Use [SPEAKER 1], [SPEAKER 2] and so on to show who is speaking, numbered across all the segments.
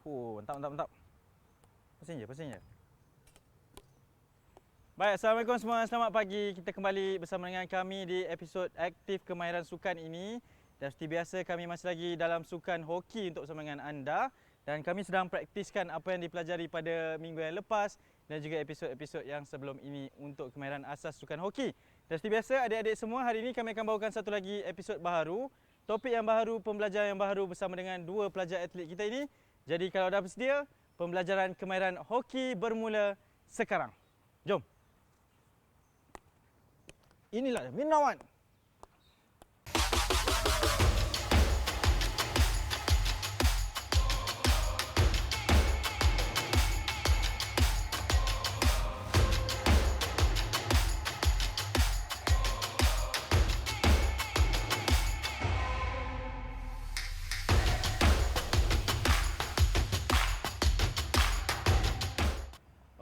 [SPEAKER 1] Mantap, mantap, mantap. Pusing je. Baik, Assalamualaikum semua. Selamat pagi. Kita kembali bersama dengan kami di episod Aktif Kemahiran Sukan ini. Dan seperti biasa, kami masih lagi dalam sukan hoki untuk bersama dengan anda. Dan kami sedang praktiskan apa yang dipelajari pada minggu yang lepas dan juga episod-episod yang sebelum ini untuk kemahiran asas sukan hoki. Dan seperti biasa, adik-adik semua, hari ini kami akan bawakan satu lagi episod baharu. Topik yang baharu, pembelajaran yang baharu bersama dengan dua pelajar atlet kita ini. Jadi kalau dah bersedia, pembelajaran kemahiran hoki bermula sekarang. Jom! Inilah Minawan.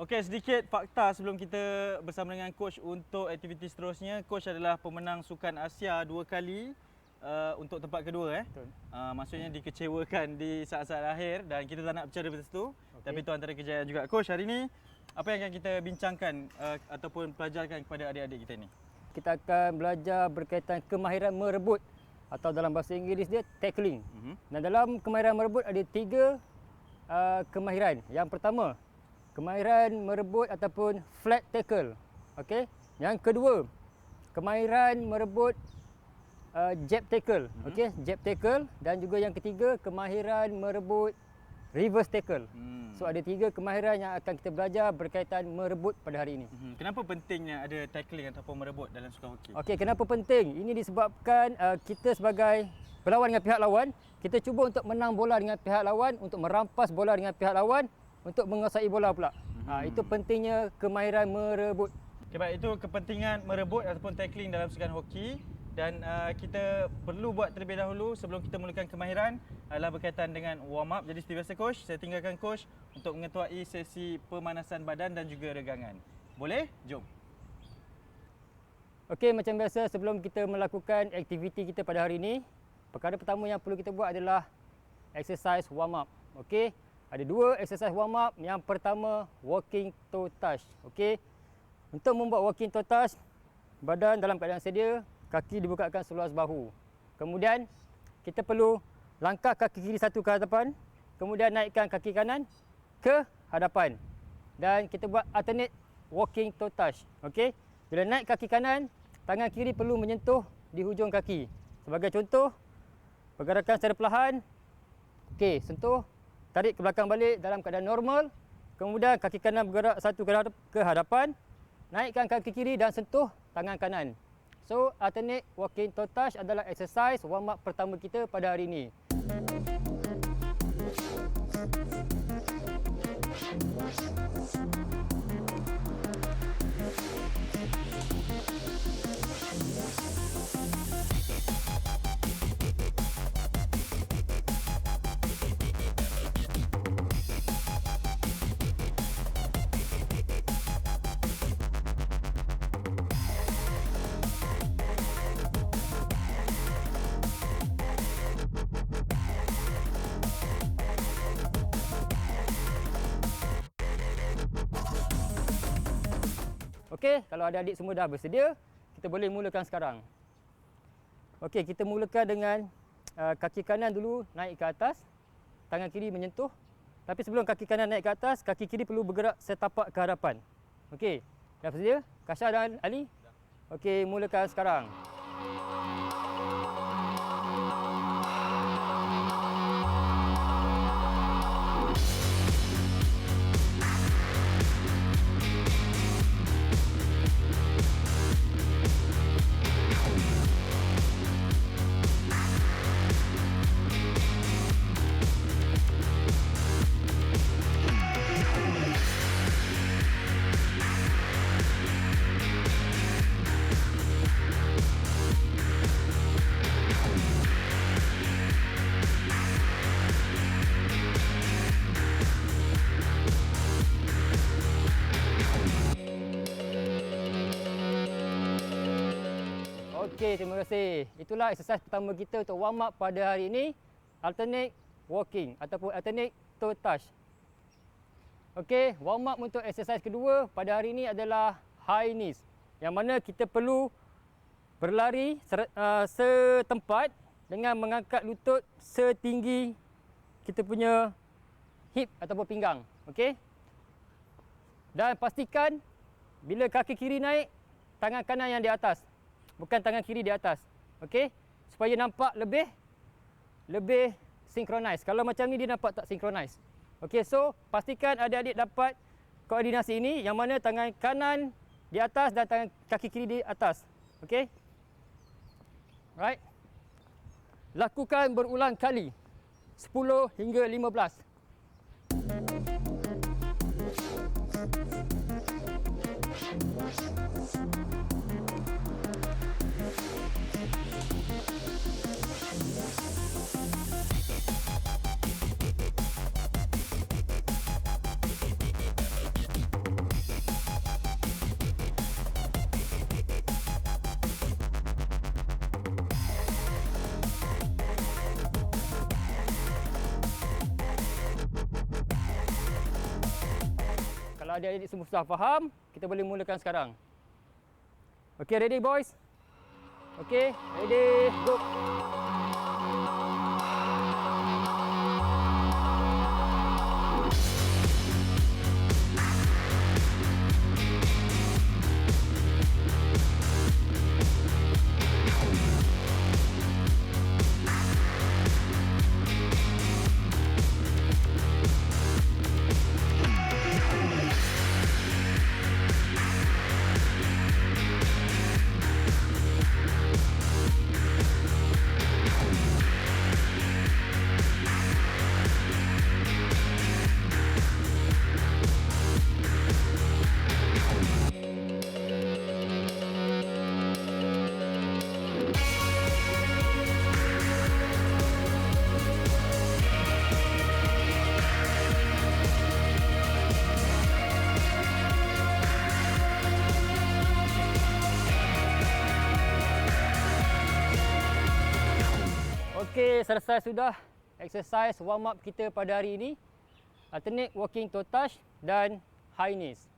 [SPEAKER 1] Okey, sedikit fakta sebelum kita bersama dengan coach untuk aktiviti seterusnya. Coach adalah pemenang Sukan Asia 2 kali untuk tempat kedua. Maksudnya dikecewakan di saat-saat akhir dan kita tak nak bercara pasal itu. Tapi itu antara kejayaan juga. Coach, hari ini apa yang akan kita bincangkan ataupun pelajarkan kepada adik-adik kita ni?
[SPEAKER 2] Kita akan belajar berkaitan kemahiran merebut atau dalam bahasa Inggeris dia tackling. Dan dalam kemahiran merebut ada 3 kemahiran. Yang pertama, kemahiran merebut ataupun flat tackle. Okey. Yang kedua, kemahiran merebut jab tackle. Okey, jab tackle, dan juga yang ketiga, kemahiran merebut reverse tackle. So ada 3 kemahiran yang akan kita belajar berkaitan merebut pada hari ini.
[SPEAKER 1] Kenapa pentingnya ada tackling ataupun merebut dalam sukan hoki?
[SPEAKER 2] Okey, kenapa penting? Ini disebabkan kita sebagai berlawan dengan pihak lawan, kita cuba untuk menang bola dengan pihak lawan, untuk merampas bola dengan pihak lawan, untuk menguasai bola pula. Itu pentingnya kemahiran merebut.
[SPEAKER 1] Okay, baik, itu kepentingan merebut ataupun tackling dalam sukan hoki. Dan kita perlu buat terlebih dahulu sebelum kita mulakan kemahiran adalah berkaitan dengan warm up. Jadi seperti biasa coach, saya tinggalkan coach untuk mengetuai sesi pemanasan badan dan juga regangan. Boleh? Jom.
[SPEAKER 2] Okey, macam biasa sebelum kita melakukan aktiviti kita pada hari ini, perkara pertama yang perlu kita buat adalah exercise warm up. Okey. Ada 2 exercise warm up. Yang pertama, walking toe touch. Okey. Untuk membuat walking toe touch, badan dalam keadaan sedia, kaki dibukakan seluas bahu. Kemudian kita perlu langkah kaki kiri satu ke hadapan, kemudian naikkan kaki kanan ke hadapan. Dan kita buat alternate walking toe touch. Okey. Bila naik kaki kanan, tangan kiri perlu menyentuh di hujung kaki. Sebagai contoh, pergerakan secara perlahan. Okey, sentuh. Tarik ke belakang balik dalam keadaan normal. Kemudian kaki kanan bergerak satu ke hadapan. Naikkan kaki kiri dan sentuh tangan kanan. So, alternate walking toe touch adalah exercise warm up pertama kita pada hari ini. Okey, kalau adik-adik semua dah bersedia, kita boleh mulakan sekarang. Okey, kita mulakan dengan kaki kanan dulu naik ke atas, tangan kiri menyentuh. Tapi sebelum kaki kanan naik ke atas, kaki kiri perlu bergerak setapak ke hadapan. Okey, dah bersedia? Kasha dan Ali? Okey, mulakan sekarang. Okey, terima kasih. Itulah exercise pertama kita untuk warm up pada hari ini. Alternate walking ataupun alternate toe touch. Okey, warm up untuk exercise kedua pada hari ini adalah high knees. Yang mana kita perlu berlari setempat dengan mengangkat lutut setinggi kita punya hip ataupun pinggang. Okey? Dan pastikan bila kaki kiri naik, tangan kanan yang di atas. Bukan tangan kiri di atas. Okey? Supaya nampak lebih synchronize. Kalau macam ni dia nampak tak synchronize. Okey, so pastikan adik-adik dapat koordinasi ini yang mana tangan kanan di atas dan tangan kaki kiri di atas. Okey? Right? Lakukan berulang kali. 10 hingga 15. Kalau adik-adik semua sudah faham, kita boleh mulakan sekarang. Okey, ready boys? Okey, ready, go. Okey, selesai sudah exercise warm up kita pada hari ini. Alternate walking toe touch dan high knees.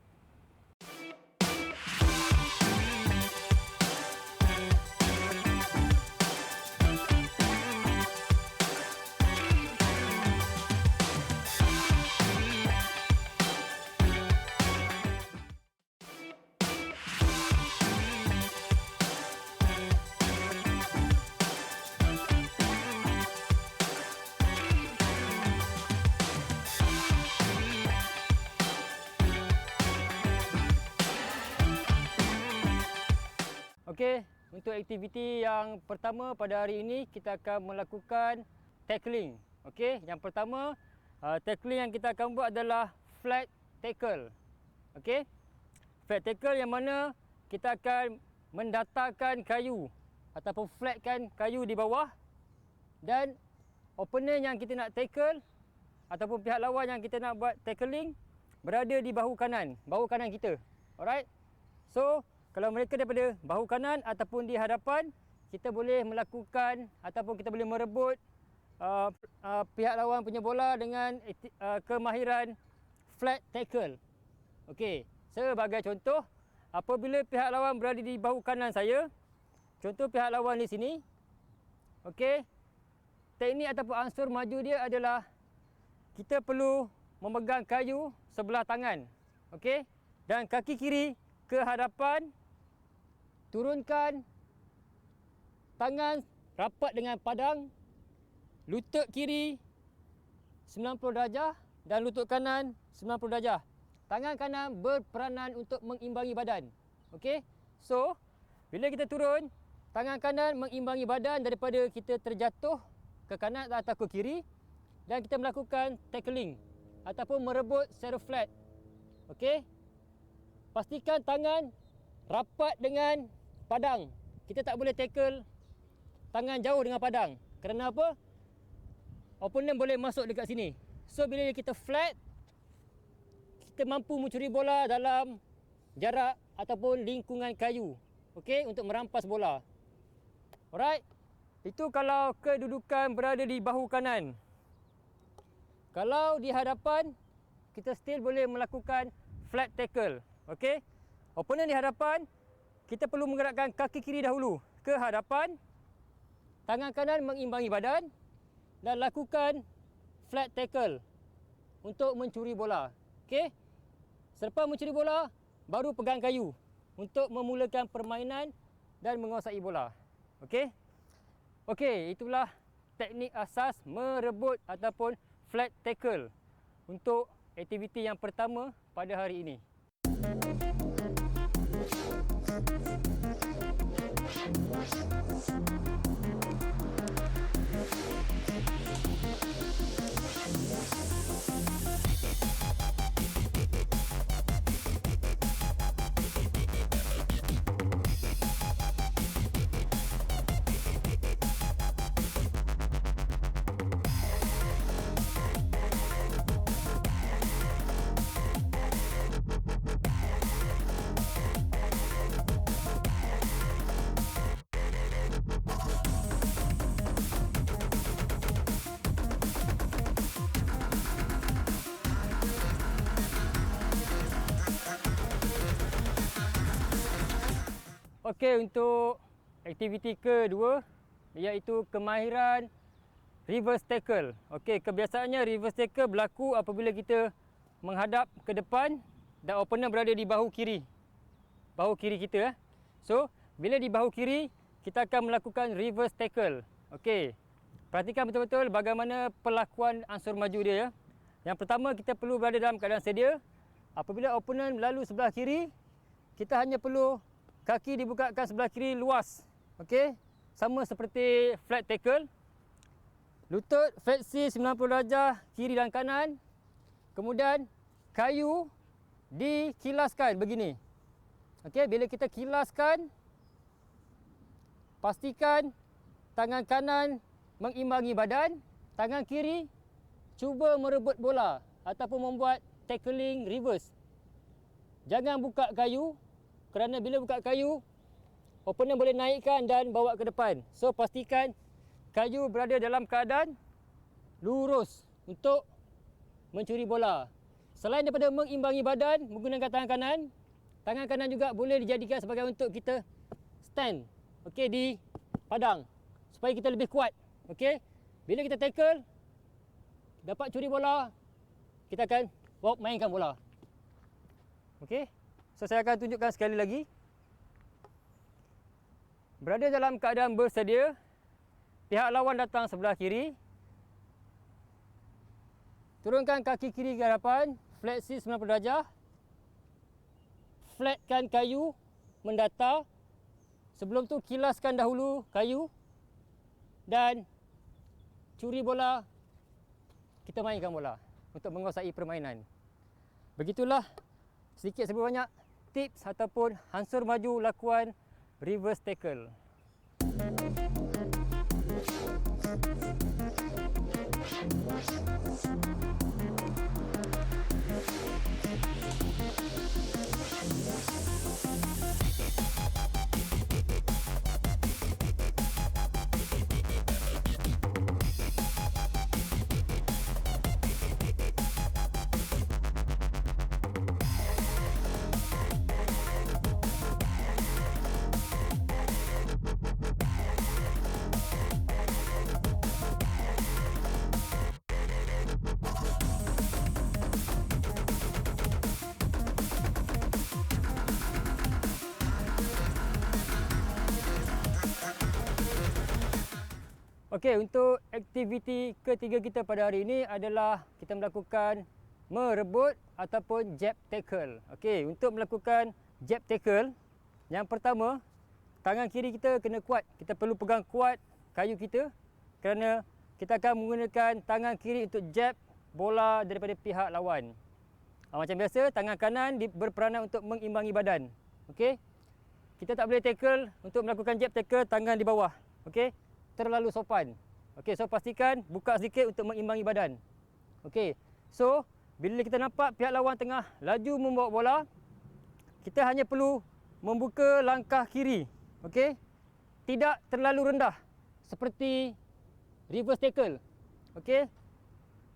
[SPEAKER 2] Okey, untuk aktiviti yang pertama pada hari ini kita akan melakukan tackling. Okey, yang pertama tackling yang kita akan buat adalah flat tackle. Okey. Flat tackle yang mana kita akan mendatarkan kayu ataupun flatkan kayu di bawah dan opponent yang kita nak tackle ataupun pihak lawan yang kita nak buat tackling berada di bahu kanan kita. Alright. So, kalau mereka daripada bahu kanan ataupun di hadapan, kita boleh melakukan ataupun kita boleh merebut pihak lawan punya bola dengan kemahiran flat tackle. Okey, sebagai contoh, apabila pihak lawan berada di bahu kanan saya, contoh pihak lawan di sini, okey, teknik ataupun ansur maju dia adalah kita perlu memegang kayu sebelah tangan, okey, dan kaki kiri ke hadapan. Turunkan tangan rapat dengan padang, lutut kiri 90 darjah dan lutut kanan 90 darjah. Tangan kanan berperanan untuk mengimbangi badan. Okey? So, bila kita turun, tangan kanan mengimbangi badan daripada kita terjatuh ke kanan atau ke kiri dan kita melakukan tackling ataupun merebut secara flat. Okey? Pastikan tangan rapat dengan padang. Kita tak boleh tackle tangan jauh dengan padang. Kerana apa? Opponent boleh masuk dekat sini. So, bila kita flat, kita mampu mencuri bola dalam jarak ataupun lingkungan kayu. Okey, untuk merampas bola. Alright? Itu kalau kedudukan berada di bahu kanan. Kalau di hadapan, kita still boleh melakukan flat tackle. Okey. Opponent di hadapan, kita perlu menggerakkan kaki kiri dahulu ke hadapan, tangan kanan mengimbangi badan dan lakukan flat tackle untuk mencuri bola. Okey. Selepas mencuri bola, baru pegang kayu untuk memulakan permainan dan menguasai bola. Okey. Okey, itulah teknik asas merebut ataupun flat tackle untuk aktiviti yang pertama pada hari ini. Okey, untuk aktiviti kedua iaitu kemahiran reverse tackle. Okey, kebiasaannya reverse tackle berlaku apabila kita menghadap ke depan dan opponent berada di bahu kiri. Bahu kiri kita. So, bila di bahu kiri, kita akan melakukan reverse tackle. Okey. Perhatikan betul-betul bagaimana perlakuan ansur maju dia ya. Yang pertama, kita perlu berada dalam keadaan sedia. Apabila opponent lalu sebelah kiri, kita hanya perlu kaki dibukakan sebelah kiri luas. Okey. Sama seperti flat tackle. Lutut fleksi 90 darjah kiri dan kanan. Kemudian kayu dikilaskan begini. Okey, bila kita kilaskan, pastikan tangan kanan mengimbangi badan, tangan kiri cuba merebut bola ataupun membuat tackling reverse. Jangan buka kayu. Kerana bila buka kayu, opponent boleh naikkan dan bawa ke depan. So, pastikan kayu berada dalam keadaan lurus untuk mencuri bola. Selain daripada mengimbangi badan menggunakan tangan kanan juga boleh dijadikan sebagai untuk kita stand. Okey, di padang. Supaya kita lebih kuat. Okey. Bila kita tackle, dapat curi bola, kita akan mainkan bola. Okey. So, saya akan tunjukkan sekali lagi. Berada dalam keadaan bersedia, pihak lawan datang sebelah kiri. Turunkan kaki kiri ke hadapan, fleksi 90 darjah. Flatkan kayu mendata. Sebelum tu kilaskan dahulu kayu dan curi bola. Kita mainkan bola untuk menguasai permainan. Begitulah sedikit sebanyak tips ataupun ansur maju lakuan reverse tackle. Okey, untuk aktiviti ketiga kita pada hari ini adalah kita melakukan merebut ataupun jab tackle. Okey, untuk melakukan jab tackle, yang pertama, tangan kiri kita kena kuat. Kita perlu pegang kuat kayu kita kerana kita akan menggunakan tangan kiri untuk jab bola daripada pihak lawan. Macam biasa, tangan kanan berperanan untuk mengimbangi badan. Okey. Kita tak boleh tackle untuk melakukan jab tackle tangan di bawah. Okey. Terlalu sopan. Okey, so pastikan buka sedikit untuk mengimbangi badan. Okey. So, bila kita nampak pihak lawan tengah laju membawa bola, kita hanya perlu membuka langkah kiri. Okey. Tidak terlalu rendah seperti reverse tackle. Okey.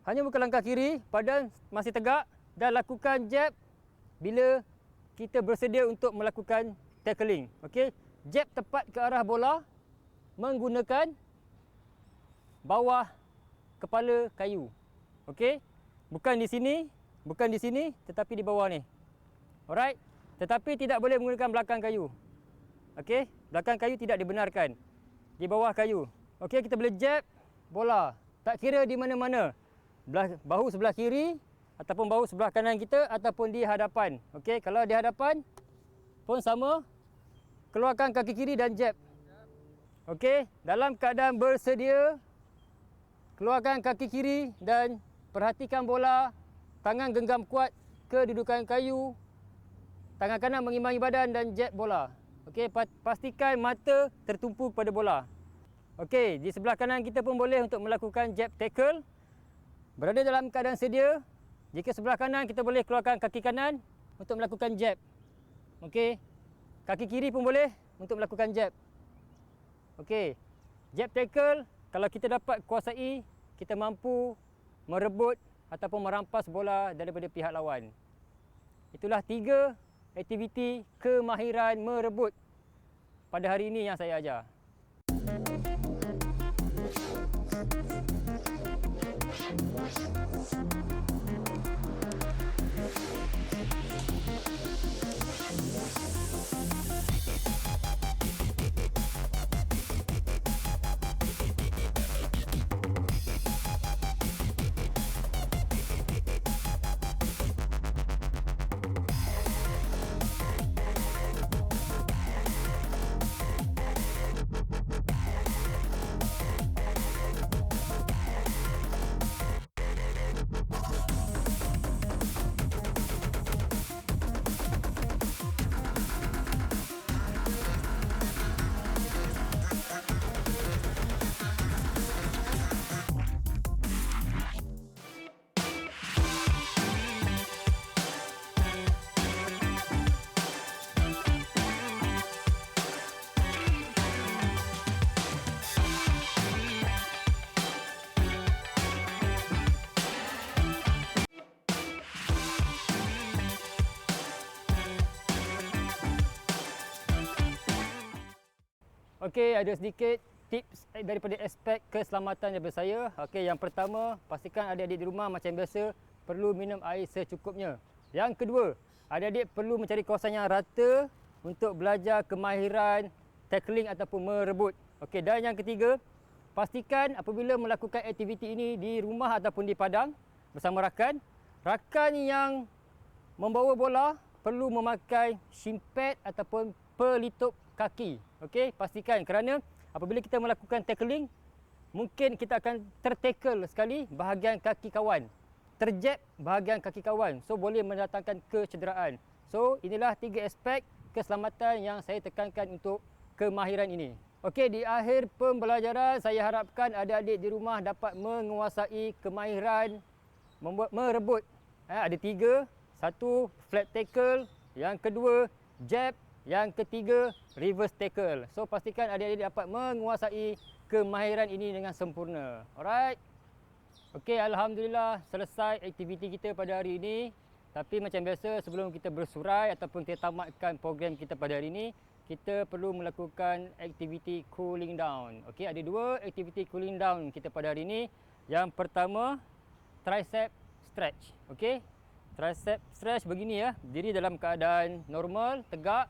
[SPEAKER 2] Hanya buka langkah kiri, badan masih tegak dan lakukan jab bila kita bersedia untuk melakukan tackling. Okey, jab tepat ke arah bola menggunakan bawah kepala kayu. Okey, bukan di sini tetapi di bawah ni. Alright, tetapi tidak boleh menggunakan belakang kayu. Okey, belakang kayu tidak dibenarkan. Di bawah kayu. Okey, kita boleh jab bola. Tak kira di mana-mana. Bahu sebelah kiri ataupun bahu sebelah kanan kita ataupun di hadapan. Okey, kalau di hadapan pun sama. Keluarkan kaki kiri dan jab. Okey, dalam keadaan bersedia, keluarkan kaki kiri dan perhatikan bola. Tangan genggam kuat kedudukan kayu. Tangan kanan mengimbangi badan dan jab bola. Okey, pastikan mata tertumpu pada bola. Okey, di sebelah kanan kita pun boleh untuk melakukan jab tackle. Berada dalam keadaan sedia. Jika sebelah kanan, kita boleh keluarkan kaki kanan untuk melakukan jab. Okey, kaki kiri pun boleh untuk melakukan jab. Okey, jab tackle, kalau kita dapat kuasai, kita mampu merebut ataupun merampas bola daripada pihak lawan. Itulah 3 aktiviti kemahiran merebut pada hari ini yang saya ajar. Okey, ada sedikit tips daripada aspek keselamatan daripada saya. Okey, yang pertama, pastikan adik-adik di rumah macam biasa perlu minum air secukupnya. Yang kedua, adik-adik perlu mencari kawasan yang rata untuk belajar kemahiran tackling ataupun merebut. Okey, dan yang ketiga, pastikan apabila melakukan aktiviti ini di rumah ataupun di padang bersama rakan, rakan yang membawa bola perlu memakai shin pad ataupun pelitup kaki. Okey, pastikan kerana apabila kita melakukan tackling, mungkin kita akan tertackle sekali bahagian kaki kawan. Terjab bahagian kaki kawan. So, boleh mendatangkan kecederaan. So, inilah 3 aspek keselamatan yang saya tekankan untuk kemahiran ini. Okey, di akhir pembelajaran, saya harapkan adik-adik di rumah dapat menguasai kemahiran merebut. Ada 3. 1, flat tackle. Yang kedua, jab. Yang ketiga, reverse tackle. So, pastikan adik-adik dapat menguasai kemahiran ini dengan sempurna. Alright. Okey, alhamdulillah selesai aktiviti kita pada hari ini. Tapi macam biasa, sebelum kita bersurai ataupun kita tamatkan program kita pada hari ini, kita perlu melakukan aktiviti cooling down. Okey, ada 2 aktiviti cooling down kita pada hari ini. Yang pertama, tricep stretch. Okey. Tricep stretch begini ya. Diri dalam keadaan normal, tegak.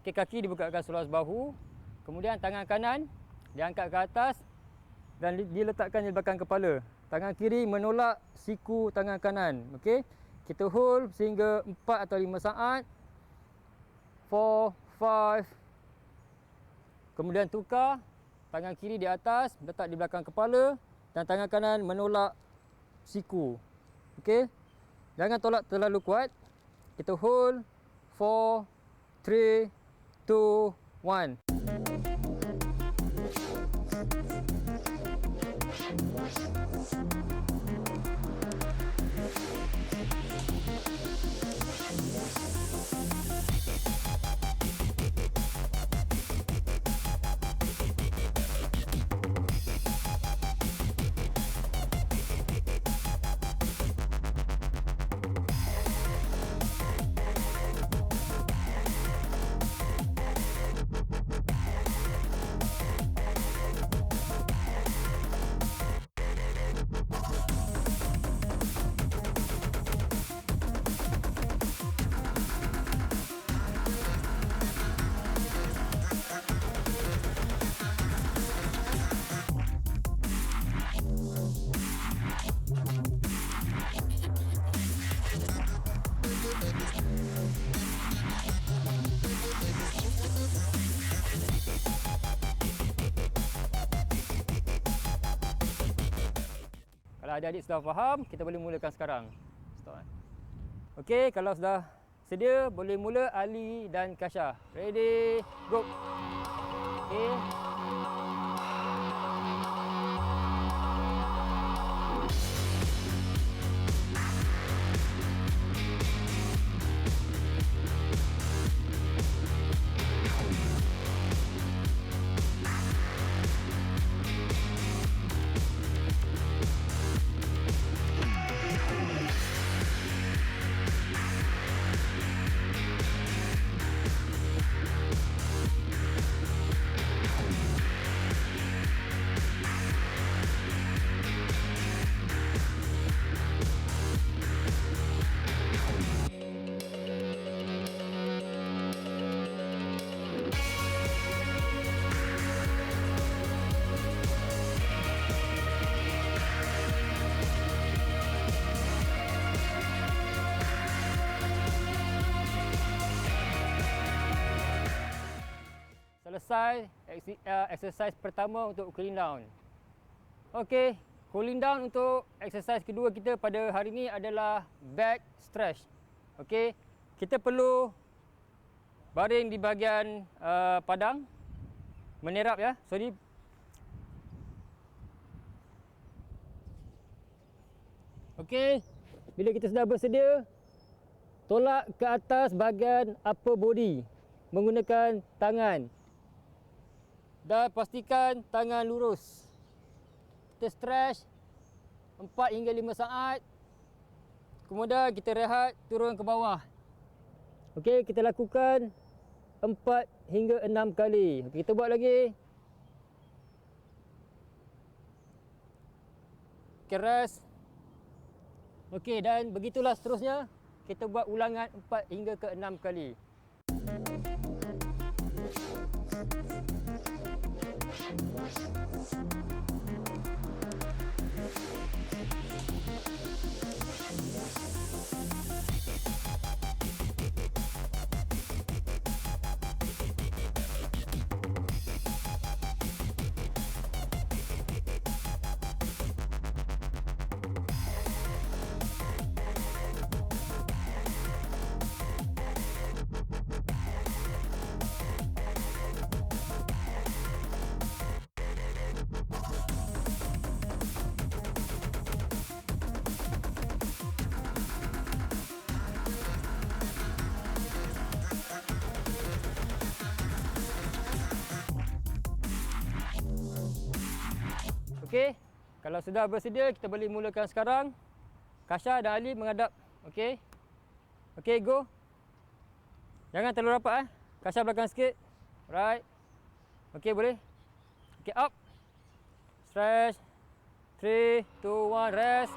[SPEAKER 2] Kaki dibukakan seluas bahu. Kemudian tangan kanan diangkat ke atas dan diletakkan di belakang kepala. Tangan kiri menolak siku tangan kanan. Okey. Kita hold sehingga 4 atau 5 saat. 4, 5. Kemudian tukar. Tangan kiri di atas, letak di belakang kepala dan tangan kanan menolak siku. Okey. Jangan tolak terlalu kuat. Kita hold 4, 3, 2, 1. adik-adik sudah faham, kita boleh mulakan sekarang. Start. Okey, kalau sudah sedia, boleh mula Ali dan Kasha. Ready, go. Okey. Selesai exercise pertama untuk cooling down. Okey, cooling down untuk exercise kedua kita pada hari ini adalah back stretch. Okey, kita perlu baring di bahagian padang, menerap ya. Sorry. Okey, bila kita sudah bersedia, tolak ke atas bahagian upper body menggunakan tangan. Dan pastikan tangan lurus. Kita stretch 4 hingga 5 saat. Kemudian kita rehat, turun ke bawah. Okey, kita lakukan 4 hingga 6 kali. Okey, kita buat lagi. Okey, rest. Okey, dan begitulah seterusnya. Kita buat ulangan 4 hingga ke 6 kali. Okey, kalau sudah bersedia, kita boleh mulakan sekarang. Kasha dan Ali menghadap. Okey. Okey, go. Jangan terlalu rapat Kasha belakang sikit. Right. Okey, boleh. Okey, up. Stretch. 3, 2, 1, rest.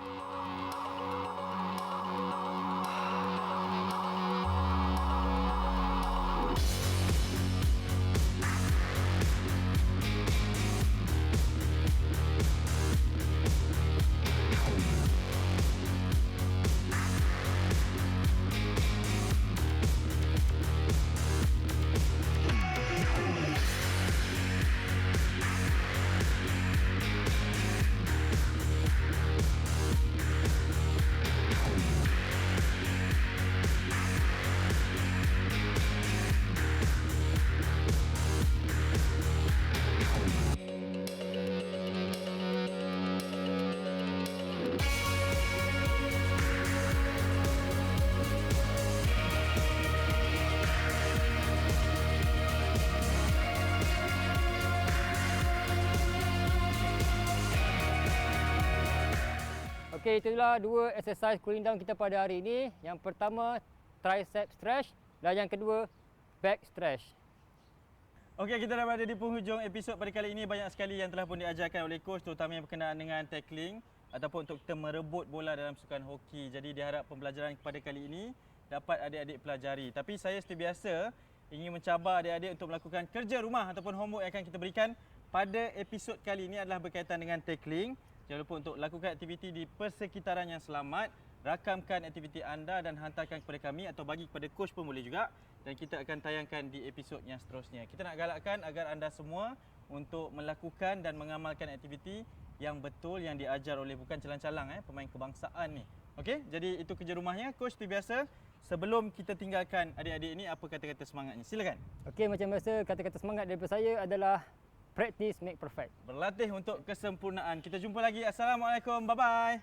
[SPEAKER 2] Okey, itulah dua exercise cooling down kita pada hari ini. Yang pertama tricep stretch dan yang kedua back stretch.
[SPEAKER 1] Okey, kita dah berada di penghujung episod pada kali ini. Banyak sekali yang telah pun diajarkan oleh coach, terutama yang berkenaan dengan tackling ataupun untuk kita merebut bola dalam sukan hoki. Jadi diharap pembelajaran pada kali ini dapat adik-adik pelajari. Tapi saya seperti biasa ingin mencabar adik-adik untuk melakukan kerja rumah ataupun homework yang akan kita berikan pada episod kali ini adalah berkaitan dengan tackling. Jangan lupa untuk lakukan aktiviti di persekitaran yang selamat. Rakamkan aktiviti anda dan hantarkan kepada kami atau bagi kepada coach pun boleh juga. Dan kita akan tayangkan di episod yang seterusnya. Kita nak galakkan agar anda semua untuk melakukan dan mengamalkan aktiviti yang betul yang diajar oleh bukan calang-calang pemain kebangsaan ni. Okey, jadi itu kerja rumahnya. Coach seperti biasa, sebelum kita tinggalkan adik-adik ini, apa kata-kata semangatnya? Silakan.
[SPEAKER 2] Okey, macam biasa kata-kata semangat daripada saya adalah practice make perfect.
[SPEAKER 1] Berlatih untuk kesempurnaan. Kita jumpa lagi. Assalamualaikum. Bye-bye.